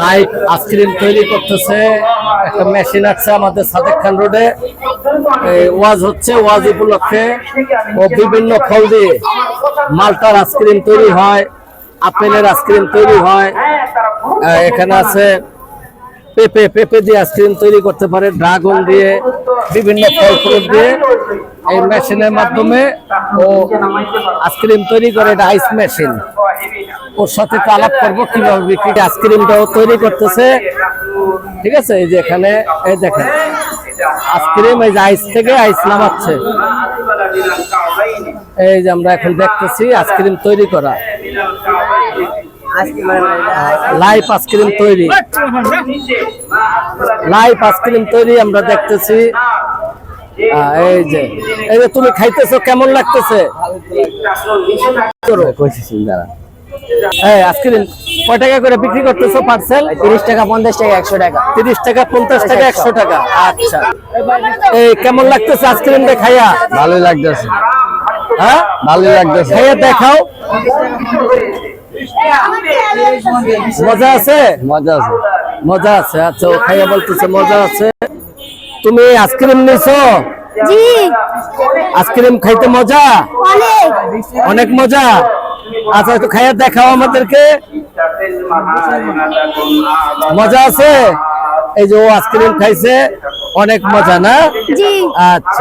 Live ice cream তৈরি করতেছে একটা মেশিন আছে আমাদের সাদেক খান রোডে। ওয়াজ হচ্ছে, ওয়াজ উপলক্ষে ও বিভিন্ন ফল দিয়ে মালটার আইসক্রিম তৈরি হয়, আপেলের আইসক্রিম তৈরি হয়। এখানে আছে পেঁপে দিয়ে আইসক্রিম তৈরি করতে পারে, ড্রাগন দিয়ে, বিভিন্ন ফল ফ্রুট দিয়ে। এই মেশিনের মাধ্যমে ও আইসক্রিম তৈরি করে, এটা আইস মেশিন। ওর সাথে তো আলাপ করবো কিভাবে বিক্রি আইসক্রিমটাও তৈরি করতেছে। ঠিক আছে, এই যে এখানে এই দেখেন আইসক্রিম, এই যে আইস থেকে আইস নামাচ্ছে। এই যে আমরা এখন দেখতেছি আইসক্রিম তৈরি করা, লাইভ আইসক্রিম তৈরি, লাইভ আইসক্রিম তৈরি আমরা দেখতেছি। এই যে তুমি খাইতেছো, কেমন লাগতেছে? আইসক্রিম কয় টাকা করে বিক্রি করতেছো পার্সেল? 30 টাকা, 50 টাকা, 100 টাকা। 30 টাকা, 50 টাকা, 100 টাকা। আচ্ছা, এই কেমন লাগতেছে আইসক্রিমটা খাইয়া? ভালোই লাগতেছে। হ্যাঁ, ভালোই লাগতেছে। খাইয়া দেখাও, মজা আছে? মজা আছে। মজা আছে। আচ্ছা, ও খাইয়া বলতেছে মজা আছে। তুমি আইসক্রিম নিছো? জি। আইসক্রিম খাইতে মজা? অনেক অনেক মজা। আচ্ছা, একটু খাইয়া দেখাও আমাদেরকে। মজা আছে? এই যে ও আইসক্রিম খাইছে, অনেক মজা না? জি। আচ্ছা।